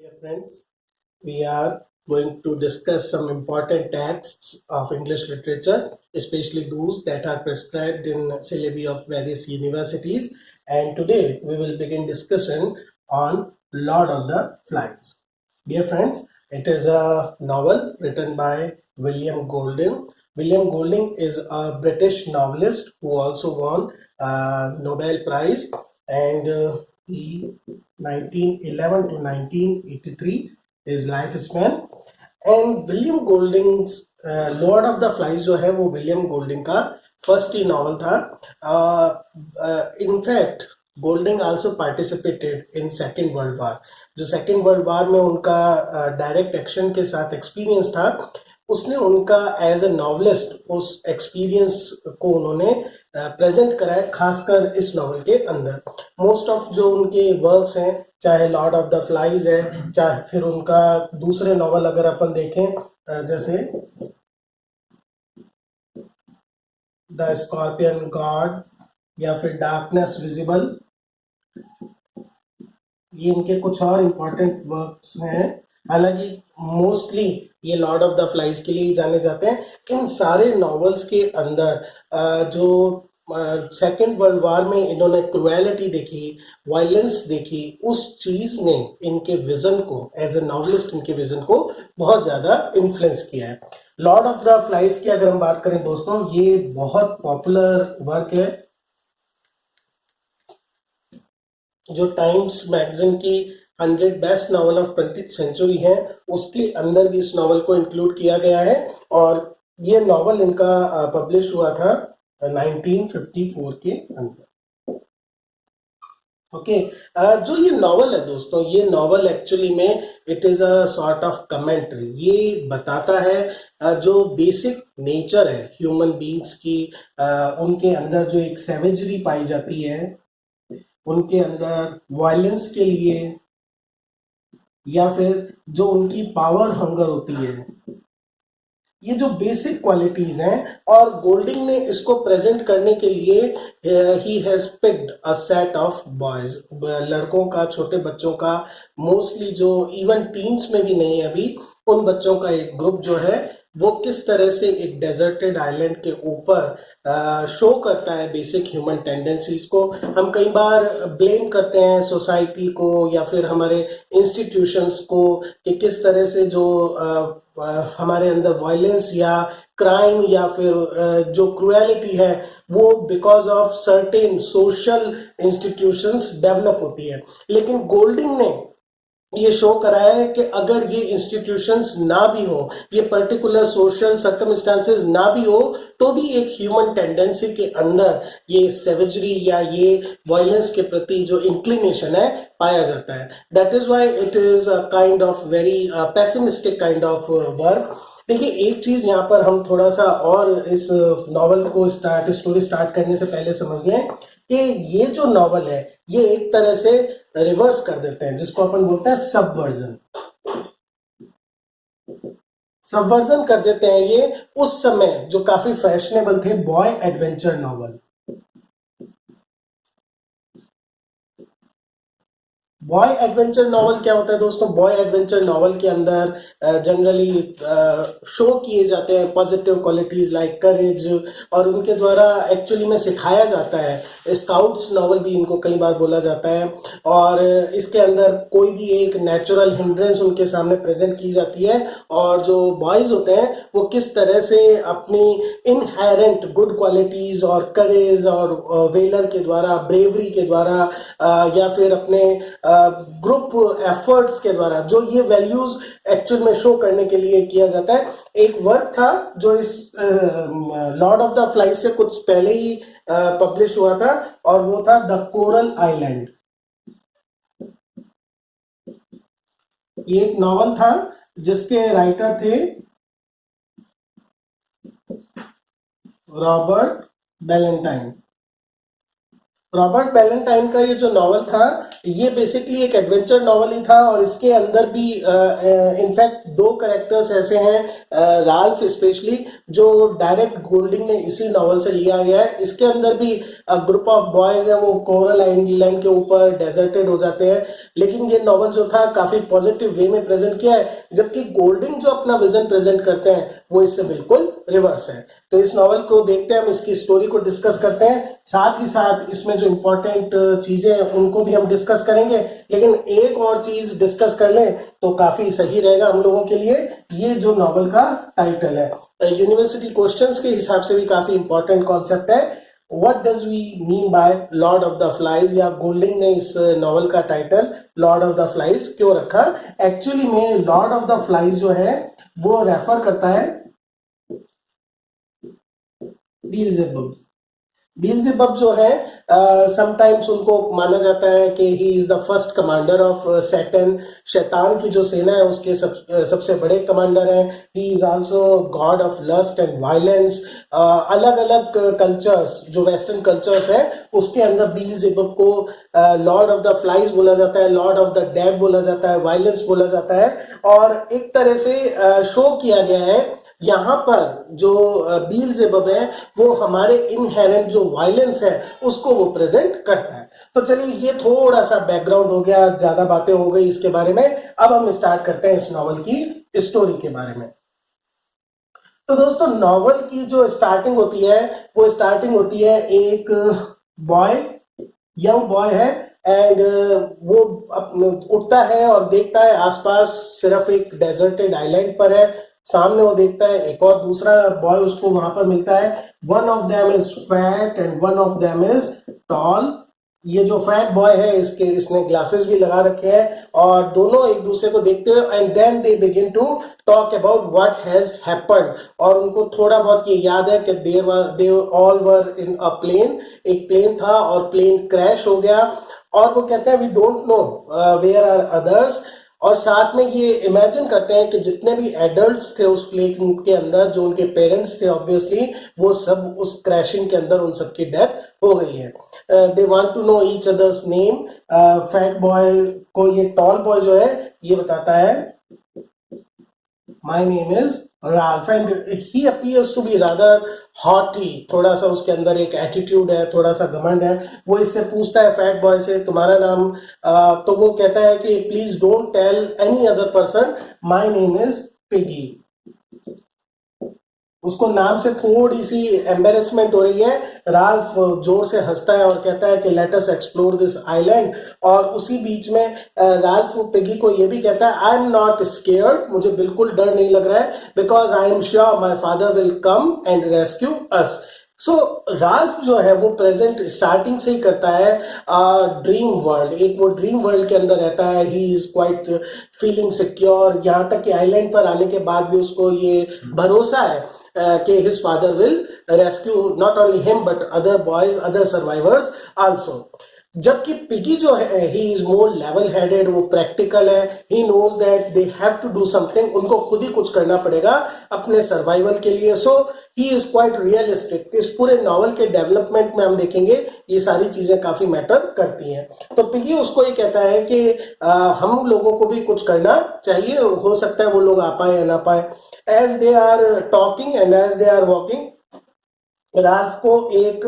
Dear friends, we are going to discuss some important texts of English literature, especially those that are prescribed in syllabi of various universities. And today we will begin discussion on Lord of the Flies. Dear friends, it is a novel written by William Golding. William Golding is a British novelist who also won Nobel Prize, and he 1911 to 1983 his lifespan. And William Golding's Lord of the Flies जो है वो William Golding का first ही novel था. In fact Golding also participated in second world war. जो second world वार में उनका direct action के साथ एक्सपीरियंस था, उसने उनका एज ए नॉवलिस्ट उस एक्सपीरियंस को उन्होंने प्रेजेंट करा है, खासकर इस नॉवल के अंदर. मोस्ट ऑफ जो उनके वर्क्स हैं, चाहे लॉर्ड ऑफ द फ्लाइज है, चाहे फिर उनका दूसरे नॉवल अगर अपन देखें जैसे द स्कॉर्पियन गॉड या फिर डार्कनेस विजिबल, ये इनके कुछ और इम्पोर्टेंट वर्क्स हैं. हालांकि मोस्टली ये लॉर्ड ऑफ द फ्लाइज के लिए ही जाने जाते हैं. इन सारे नॉवेल्स के अंदर जो सेकेंड वर्ल्ड वार में इन्होंने क्रुएलिटी देखी, वायलेंस देखी, उस चीज़ ने इनके विजन को एज ए नॉवलिस्ट इनके विजन को बहुत ज़्यादा इन्फ्लुएंस किया है. लॉर्ड ऑफ द फ्लाइज की अगर हम बात करें दोस्तों, ये बहुत पॉपुलर वर्क है. जो टाइम्स मैगजीन की 100 best novel of 20th century है, उसके अंदर भी इस नॉवल को इंक्लूड किया गया है. और ये नॉवल इनका पब्लिश हुआ था 1954 के अंदर. ओके, जो ये नॉवल है दोस्तों, ये नॉवल एक्चुअली में it is a sort of commentary. ये बताता है जो बेसिक नेचर है ह्यूमन बींग्स की, उनके अंदर जो एक सैवेजरी पाई जाती है, उनके अंदर वायलेंस के लिए, या फिर जो उनकी पावर हंगर होती है, ये जो बेसिक क्वालिटीज हैं. और गोल्डिंग ने इसको प्रेजेंट करने के लिए he has picked a set of boys, लड़कों का, छोटे बच्चों का, मोस्टली जो इवन टीन्स में भी नहीं है अभी, उन बच्चों का एक ग्रुप जो है वो किस तरह से एक डेजर्टेड आइलैंड के ऊपर शो करता है बेसिक ह्यूमन टेंडेंसीज को. हम कई बार ब्लेम करते हैं सोसाइटी को या फिर हमारे इंस्टीट्यूशंस को कि किस तरह से जो हमारे अंदर वायलेंस या क्राइम या फिर जो क्रुएलिटी है वो because of certain social institutions develop होती है. लेकिन गोल्डिंग ने ये शो कराया है कि अगर ये इंस्टीट्यूशंस ना भी हो, ये पर्टिकुलर सोशल सर्कमस्टांसेस ना भी हो, तो भी एक ह्यूमन टेंडेंसी के अंदर ये सेवेजरी या ये वायलेंस के प्रति जो इंक्लिनेशन है पाया जाता है. That is why it is a kind of very pessimistic kind of work. देखिए, एक चीज यहाँ पर हम थोड़ा सा और इस नॉवल को स्टोरी स्टार्ट करने से पहले समझ लें कि ये जो नॉवल है ये एक तरह से रिवर्स कर देते हैं, जिसको अपन बोलते हैं सबवर्जन. सबवर्जन कर देते हैं ये उस समय जो काफी फैशनेबल थे boy adventure novel. Boy adventure novel क्या होता है दोस्तों? बॉय एडवेंचर नॉवल के अंदर जनरली शो किए जाते हैं पॉजिटिव क्वालिटीज लाइक करेज, और उनके द्वारा एक्चुअली में सिखाया जाता है. स्काउट्स नॉवल भी इनको कई बार बोला जाता है. और इसके अंदर कोई भी एक नेचुरल हिंड्रेंस उनके सामने प्रेजेंट की जाती है, और जो बॉयज होते हैं वो किस तरह से अपनी इनहेरेंट गुड क्वालिटीज और करेज और वेलर के द्वारा, ब्रेवरी के द्वारा, या फिर अपने ग्रुप एफर्ट्स के द्वारा जो ये वैल्यूज एक्चुअल में शो करने के लिए किया जाता है. एक वर्क था जो इस लॉर्ड ऑफ द फ्लाइज से कुछ पहले ही पब्लिश हुआ था, और वो था द कोरल आइलैंड. ये एक नॉवल था जिसके राइटर थे रॉबर्ट बैलेंटाइन. रॉबर्ट बैलेंटाइन का ये जो नॉवल था ये बेसिकली एक एडवेंचर नॉवल ही था, और इसके अंदर भी इनफैक्ट दो कैरेक्टर्स ऐसे हैं, राल्फ स्पेशली, जो डायरेक्ट गोल्डिंग ने इसी नॉवल से लिया गया है. इसके अंदर भी ग्रुप ऑफ बॉयज हैं, वो कोरल आइलैंड के ऊपर डेजर्टेड हो जाते हैं. लेकिन ये नॉवल जो था काफी पॉजिटिव वे में प्रेजेंट किया है, जबकि गोल्डिंग जो अपना विजन प्रेजेंट करते हैं वो इससे बिल्कुल रिवर्स है। तो इस नॉवल को देखते हैं, हम इसकी स्टोरी को डिस्कस करते हैं, साथ ही साथ इसमें जो इंपॉर्टेंट चीजें हैं उनको भी हम डिस्कस करेंगे। लेकिन एक और चीज डिस्कस कर लें तो काफी सही रहेगा हम लोगों के लिए। ये जो नॉवल का टाइटल है, यूनिवर्सिटी क्वेश्चंस के हिसाब से भी काफी इंपॉर्टेंट कॉन्सेप्ट है। What does we mean by Lord of the Flies, या गोल्डिंग ने इस नॉवल का title Lord of the Flies क्यों रखा? एक्चुअली में लॉर्ड ऑफ द फ्लाइज जो है वो रेफर करता है बीएल्ज़ेबुब। बीएल्ज़ेबub जो है समटाइम्स उनको माना जाता है कि he is the first commander of Satan, शैतान की जो सेना है उसके सबसे बड़े कमांडर हैं। He is also god of lust and violence. अलग अलग कल्चर्स जो वेस्टर्न कल्चर्स है उसके अंदर बीएल्ज़ेबub को लॉर्ड ऑफ द फ्लाइज बोला जाता है, लॉर्ड ऑफ द डेड बोला जाता है, वायलेंस बोला जाता है। और एक तरह से शो किया गया है यहाँ पर जो बीएल्ज़ेबub है वो हमारे इनहेरेंट जो वायलेंस है उसको वो प्रेजेंट करता है। तो चलिए, ये थोड़ा सा बैकग्राउंड हो गया, ज्यादा बातें हो गई इसके बारे में। अब हम स्टार्ट करते हैं इस नॉवल की स्टोरी के बारे में। तो दोस्तों, नॉवल की जो स्टार्टिंग होती है वो स्टार्टिंग होती है एक बॉय, यंग बॉय है, एंड वो उठता है और देखता है आसपास सिर्फ एक डेजर्टेड आइलैंड पर है। सामने वो देखता है एक और दूसरा बॉय उसको वहां पर मिलता है। One of them is fat and one of them is tall. ये जो फैट बॉय है इसने ग्लासेस भी लगा रखे हैं, और दोनों एक दूसरे को देखते हुए and then they begin to talk about what has happened. और उनको थोड़ा बहुत ये याद है कि they all were in a plane, एक प्लेन था और प्लेन क्रैश हो गया। और वो कहते हैं we don't know where are others. और साथ में ये इमेजिन करते हैं कि जितने भी एडल्ट्स थे उस प्लेन के अंदर, जो उनके पेरेंट्स थे ऑब्वियसली, वो सब उस क्रैशिंग के अंदर उन सबकी डेथ हो गई है। They want to know each other's name. Fat boy को ये टॉल बॉय जो है ये बताता है my name is Ralph, and he appears to be rather haughty. थोड़ा सा उसके अंदर एक एटीट्यूड है, थोड़ा सा घमंड है। वो इससे पूछता है फैट बॉय से तुम्हारा नाम, तो वो कहता है कि please don't tell any other person, my name is Piggy. उसको नाम से थोड़ी सी एम्बेरसमेंट हो रही है। राल्फ जोर से हंसता है और कहता है कि let us explore this island. और उसी बीच में राल्फ पिगी को ये भी कहता है आई एम नॉट स्केयर्ड, मुझे बिल्कुल डर नहीं लग रहा है, because I am sure my father will come and rescue us. So Ralph जो है वो प्रेजेंट स्टार्टिंग से ही करता है ड्रीम वर्ल्ड, एक वो ड्रीम वर्ल्ड के अंदर रहता है। He is quite feeling secure, यहाँ तक कि आइलैंड पर आने के बाद भी उसको ये भरोसा है कि his father will rescue not only him but other boys, other survivors also। जबकि पिगी जो है he is more level headed, वो प्रैक्टिकल है। He knows that they have to do something, उनको खुद ही कुछ करना पड़ेगा अपने सर्वाइवल के लिए। सो ही इज क्वाइट रियलिस्टिक। इस पूरे नॉवल के डेवलपमेंट में हम देखेंगे ये सारी चीजें काफी मैटर करती हैं। तो पिगी उसको ये कहता है कि हम लोगों को भी कुछ करना चाहिए, हो सकता है वो लोग आ पाए या ना पाए। As they are talking and as they are walking, Ralph को एक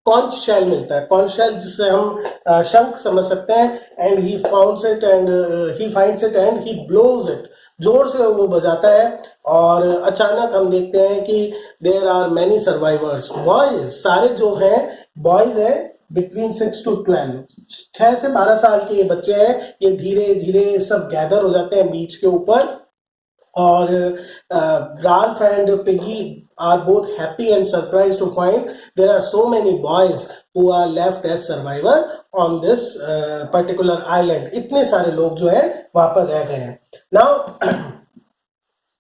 कॉन्च शेल मिलता है। कॉन्च शेल जिसे हम शंख समझ सकते हैं। And he founds it and he finds it and he blows it, जोर से वो बजाता है। और अचानक हम देखते हैं कि there are many survivors, boys, सारे जो हैं बॉयज हैं बिटवीन 6 to 12, 6 से 12 साल के ये बच्चे हैं। ये धीरे धीरे सब गैदर हो जाते हैं बीच के ऊपर। और Ralph and Peggy are both happy and surprised to find there are so many boys who are left as survivor on this particular island। इतने सारे लोग जो है वहां पर रह गए हैं। नाउ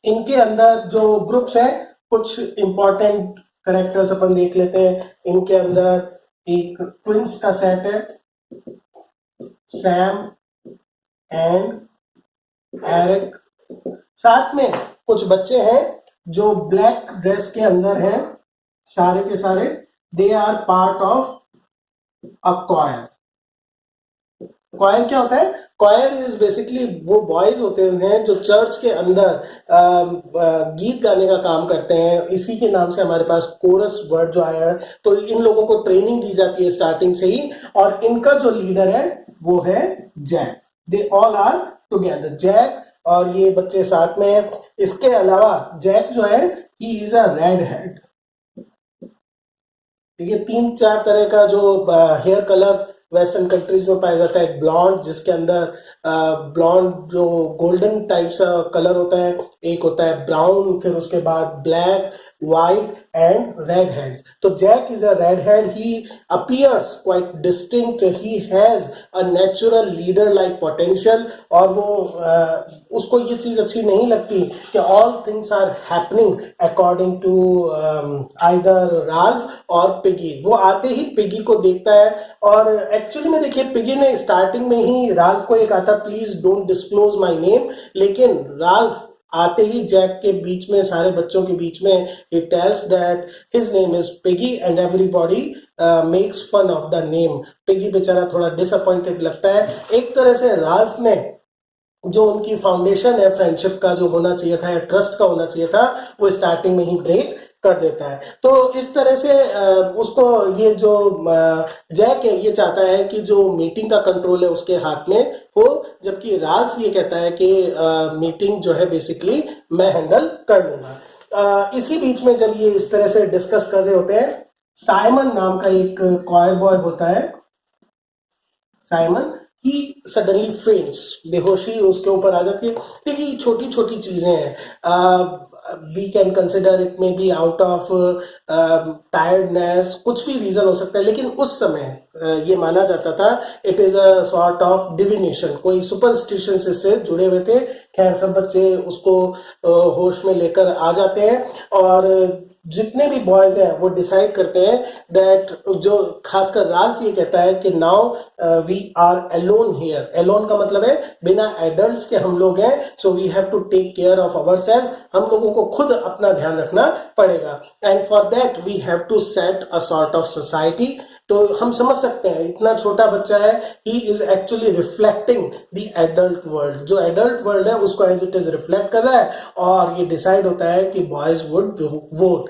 इनके अंदर जो ग्रुप्स हैं, कुछ इंपॉर्टेंट करेक्टर्स अपन देख लेते हैं। इनके अंदर एक ट्विंस का सेट है, सैम एंड एरिक। साथ में कुछ बच्चे हैं जो ब्लैक ड्रेस के अंदर हैं, सारे के सारे। They are part of a choir. Choir क्या होता है? क्वायर इज बेसिकली वो बॉयज होते हैं जो चर्च के अंदर गीत गाने का काम करते हैं, इसी के नाम से हमारे पास कोरस वर्ड जो आया है। तो इन लोगों को ट्रेनिंग दी जाती है स्टार्टिंग से ही, और इनका जो लीडर है वो है Jack. They all are together, Jack और ये बच्चे साथ में हैं। इसके अलावा जैक जो है he is a red head. देखिए तीन चार तरह का जो हेयर कलर वेस्टर्न कंट्रीज में पाया जाता है। एक ब्लॉन्ड, जिसके अंदर ब्लॉन्ड जो गोल्डन टाइप सा कलर होता है, एक होता है ब्राउन, फिर उसके बाद black, white and red heads. तो Jack is a red head, he appears quite distinct, he has a natural leader like potential. और वो उसको ये चीज अच्छी नहीं लगती कि all things are happening according to either Ralph और पिगी। वो आते ही पिगी को देखता है, और एक्चुअली में देखिए पिगी ने स्टार्टिंग में ही राल्फ को एक आता please don't disclose my name, लेकिन राल्फ आते ही जैक के बीच में, सारे बच्चों के बीच में, he tells that his name is Piggy and everybody makes fun of the name। Piggy बेचारा थोड़ा डिसअपॉइंटेड लगता है। एक तरह से राल्फ ने जो उनकी फाउंडेशन है फ्रेंडशिप का, जो होना चाहिए था या ट्रस्ट का होना चाहिए था, वो स्टार्टिंग में ही ब्रेक कर देता है। तो इस तरह से उसको ये जो जैक है ये चाहता है कि जो मीटिंग का कंट्रोल है उसके हाथ में हो, जबकि राल्फ ये कहता है कि मीटिंग जो है बेसिकली मैं हैंडल कर लूंगा। इसी बीच में जब ये इस तरह से डिस्कस कर रहे होते हैं, साइमन नाम का एक क्वायर बॉय होता है, साइमन, ही सडनली फेंट्स, बेहोशी उसके ऊपर आ जाती है। देखिए छोटी छोटी चीजें हैं, we can consider it may be out of tiredness, कुछ भी रीजन हो सकता है, लेकिन उस समय ये माना जाता था it is a sort of divination, कोई सुपरस्टिशन से जुड़े हुए थे। खैर सब बच्चे उसको होश में लेकर आ जाते हैं, और जितने भी बॉयज हैं वो डिसाइड करते हैं दैट, जो खासकर राल्फ ये कहता है कि now we are alone here. Alone का मतलब है बिना एडल्ट्स के हम लोग हैं, so we have to take care of our self, हम लोगों को खुद अपना ध्यान रखना पड़ेगा। And for that we have to set a sort of society. तो हम समझ सकते हैं इतना छोटा बच्चा है, he is actually reflecting the adult world, जो एडल्ट वर्ल्ड है उसको एज इट इज रिफ्लेक्ट कर रहा है। और ये डिसाइड होता है कि बॉयज वुड वोट,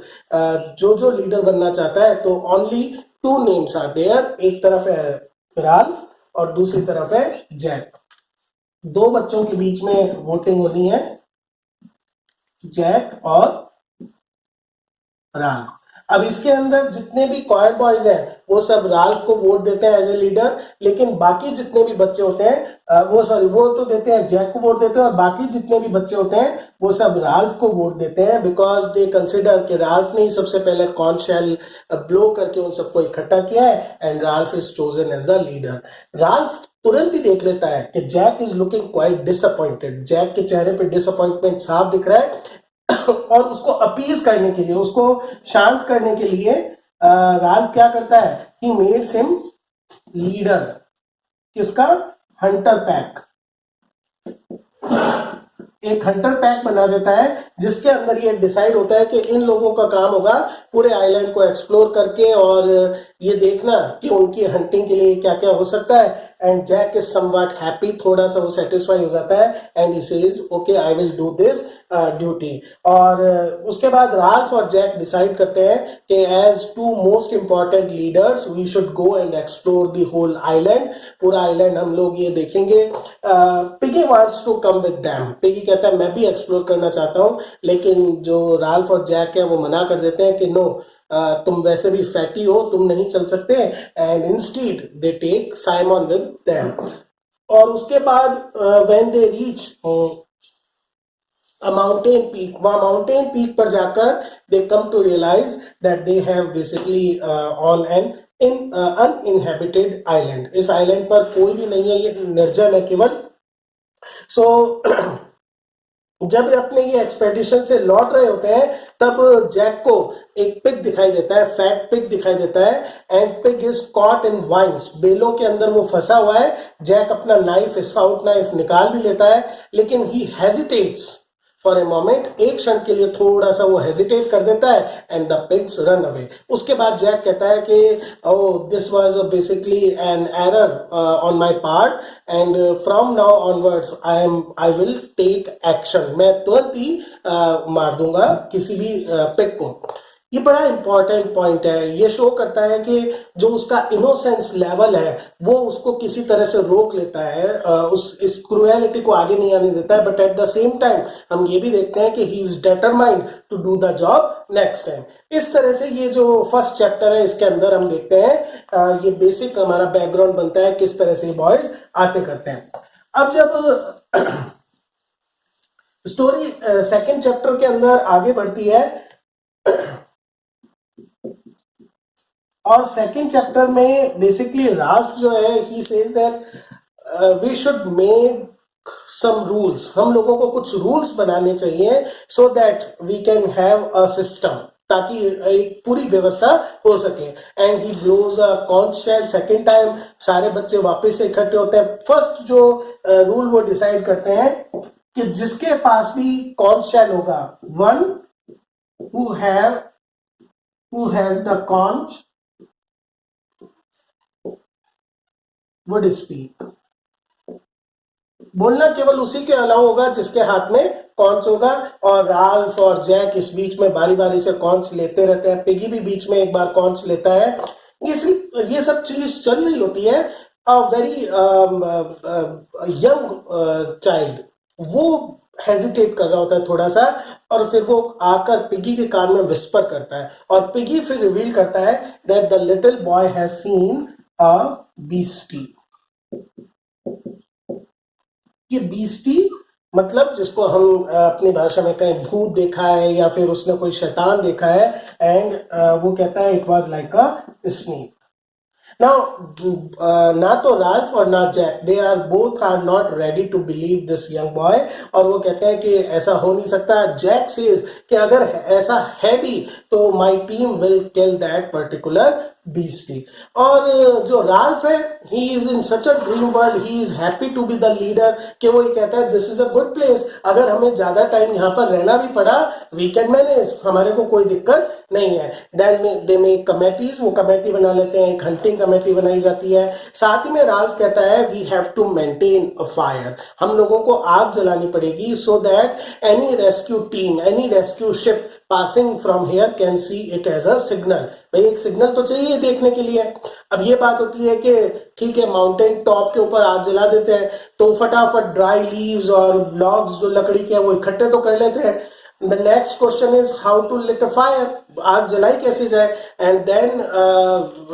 जो जो लीडर बनना चाहता है। तो only two names are there, एक तरफ है राल्फ और दूसरी तरफ है जैक। दो बच्चों के बीच में वोटिंग होनी है, जैक और राल्फ। अब इसके अंदर जितने भी क्वायर बॉयज हैं वो सब राल्फ को वोट देते हैं एज ए लीडर, लेकिन बाकी जितने भी बच्चे होते हैं वो तो देते हैं, जैक को वोट देते हैं, और बाकी जितने भी बच्चे होते हैं वो सब राल्फ को वोट देते हैं, बिकॉज दे कंसिडर कि राल्फ ने ही सबसे पहले कॉर्न शेल ब्लो करके उन सबको इकट्ठा किया है, and Ralph is chosen as the leader. Ralph तुरंत ही देख लेता है कि Jack is looking quite disappointed, Jack के चेहरे पे डिसअपॉइंटमेंट साफ दिख रहा है। और उसको अपीज करने के लिए, उसको शांत करने के लिए राल्फ क्या करता है, ही मेड्स हिम लीडर। किसका? Hunter pack. एक हंटर पैक बना देता है, जिसके अंदर ये डिसाइड होता है कि इन लोगों का काम होगा पूरे आइलैंड को एक्सप्लोर करके और ये देखना कि उनकी हंटिंग के लिए क्या क्या हो सकता है। And Jack is somewhat happy, थोड़ा सा वो सेटिस्फाई हो जाता है, and he says okay I will do this duty. और उसके बाद राल्फ और जैक डिसाइड करते हैं कि as two most important leaders we should go and explore the whole island, पूरा आइलैंड हम लोग ये देखेंगे। Piggy wants to come with them, Piggy कहता है मैं भी एक्सप्लोर करना चाहता हूँ, लेकिन जो राल्फ और जैक है वो मना कर देते हैं कि नो, तुम वैसे भी फैटी हो, तुम नहीं चल सकते। And instead they take Simon with them. और उसके बाद when they reach a mountain peak, वहां माउंटेन पीक पर जाकर they come to realize that they have basically on an uninhabited island। इस आइलैंड पर कोई भी नहीं है, ये निर्जन है केवल। सो जब अपने ये एक्सपेडिशन से लौट रहे होते हैं तब जैक को एक पिग दिखाई देता है, फैट पिग दिखाई देता है, and pig is caught in vines, बेलों के अंदर वो फंसा हुआ है। जैक अपना नाइफ, स्काउट नाइफ निकाल भी लेता है, लेकिन ही हेजिटेट्स फॉर ए मोमेंट, एक क्षण के लिए थोड़ा सा वो हेजिटेट कर देता है and the pigs run away. उसके बाद जैक कहता है कि oh this was basically an error on my part and from now onwards I will take action, मैं तुरंत ही मार दूंगा किसी भी पिग को। ये बड़ा इंपॉर्टेंट पॉइंट है, ये शो करता है कि जो उसका इनोसेंस लेवल है वो उसको किसी तरह से रोक लेता है, उस इस क्रूएलिटी को आगे नहीं आने देता है, but at the same time हम ये भी देखते हैं कि he is determined to do the job next time. इस तरह से ये जो फर्स्ट चैप्टर है इसके अंदर हम देखते हैं ये बेसिक हमारा बैकग्राउंड बनता है किस तरह से बॉयज आते करते हैं। अब जब स्टोरी सेकेंड चैप्टर के अंदर आगे बढ़ती है और सेकेंड चैप्टर में बेसिकली राल्फ जो है he says that we should make some rules, हम लोगों को कुछ रूल्स बनाने चाहिए so that we can have a system, ताकि एक पूरी व्यवस्था हो सके। And he blows a conch shell second time, सारे बच्चे वापस से इकट्ठे होते हैं। फर्स्ट जो रूल वो डिसाइड करते हैं कि जिसके पास भी कॉन्च शेल होगा, one who has the conch would speak, बोलना केवल उसी के अलावा होगा जिसके हाथ में कॉन्च होगा। और राल्फ और जैक इस बीच में बारी बारी से कॉन्च लेते रहते हैं, पिगी भी बीच में एक बार कॉन्च लेता है। ये सब चीज चल रही होती है। अ वेरी यंग चाइल्ड वो हेजिटेट कर रहा होता है थोड़ा सा, और फिर वो आकर पिगी के कान में विस्पर करता है और पिगी फिर रिवील करता है that the little boy has seen a Beastie. ये बीस्टी मतलब जिसको हम अपनी भाषा में कहें भूत देखा है या फिर उसने कोई शैतान देखा है, एंड वो कहता है it was like a snake. Now ना तो राल्फ और ना Jack, they are both are not ready to believe this young boy, और वो कहते हैं कि ऐसा हो नहीं सकता। जैक सेज कि अगर ऐसा है भी तो my team will kill that particular beastie. और जो राल्फ है he is in such a dream world, he is happy to be the leader, कि वो ये कहता है this is a good place, अगर हमें ज्यादा टाइम यहाँ पर रहना भी पड़ा वी कैन मैनेज, हमारे को कोई दिक्कत नहीं है। देन दे मेक कमेटीज, वो कमेटी बना लेते हैं, एक हंटिंग कमेटी बनाई जाती है। साथ ही में राल्फ कहता है we have to maintain a fire, हम लोगों को आग जलानी पड़ेगी so that any rescue team, any rescue ship passing from here can see it as a signal. भाई एक सिग्नल तो चाहिए देखने के लिए। अब ये बात होती है कि ठीक है माउंटेन टॉप के ऊपर आग जला देते हैं तो फटाफट ड्राई लीव्स और लॉग्स जो लकड़ी के हैं वो इकट्ठे तो कर लेते हैं। The next question is how to lit a fire, आग जलाई कैसे जाए। And then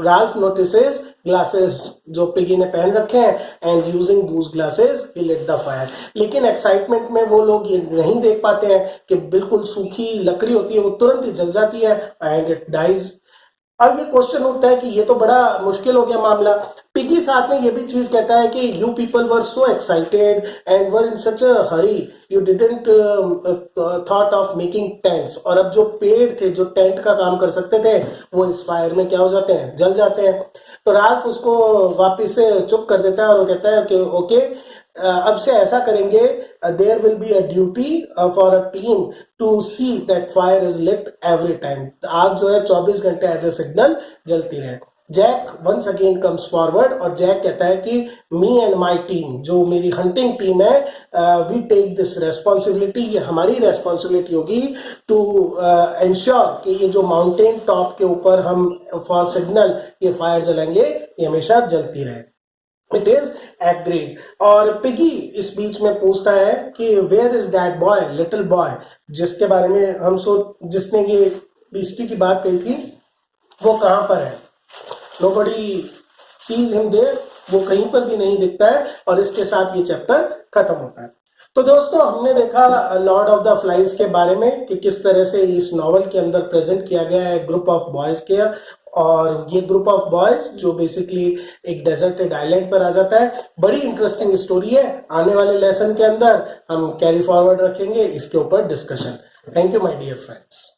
Ralph notices glasses जो पिगी ने पहन रखे हैं and using those glasses he lit the fire. लेकिन एक्साइटमेंट में वो लोग ये नहीं देख पाते हैं कि बिल्कुल सूखी लकड़ी होती है वो तुरंत ही जल जाती है एंड इट डाइज। अब ये क्वेश्चन उठता है कि ये तो बड़ा मुश्किल हो गया मामला। पिगी साथ में ये भी चीज कहता है कि you people were so excited and were in such a Hari you didn't thought of making tents, और अब जो पेड़ थे जो टेंट का काम कर सकते थे वो इस फायर में क्या हो जाते हैं, जल जाते हैं। तो राल्फ उसको वापिस से चुप कर देता है और वो कहता है कि ओके अब से ऐसा करेंगे, there will be a duty for a team to see that fire is lit every time, आग जो है 24 घंटे एज ए सिग्नल जलती रहे। Jack once again comes forward और जैक कहता है कि मी एंड माय टीम, जो मेरी हंटिंग टीम है, वी टेक दिस रेस्पॉन्सिबिलिटी, ये हमारी रेस्पॉन्सिबिलिटी होगी टू इंश्योर कि ये जो माउंटेन टॉप के ऊपर हम फॉर सिग्नल ये फायर जलाएंगे ये हमेशा जलती रहे। It is agreed. और पिगी इस बीच में पूछता है कि where is that boy, little boy, जिसके बारे में हम जिसने ये बीस्टी की बात कही थी वो कहाँ पर है। नोबडी सीज हिम देयर, वो कहीं पर भी नहीं दिखता है और इसके साथ ये चैप्टर खत्म होता है। तो दोस्तों हमने देखा लॉर्ड ऑफ द फ्लाइज के बारे में कि किस तरह से इस नॉवल के अंदर प्रेजेंट किया गया है ग्रुप ऑफ बॉयज के, और ये ग्रुप ऑफ बॉयज जो बेसिकली एक डेजर्टेड आइलैंड पर आ जाता है। बड़ी इंटरेस्टिंग स्टोरी है, आने वाले लेसन के अंदर हम कैरी फॉरवर्ड रखेंगे इसके ऊपर discussion. Thank you my dear friends.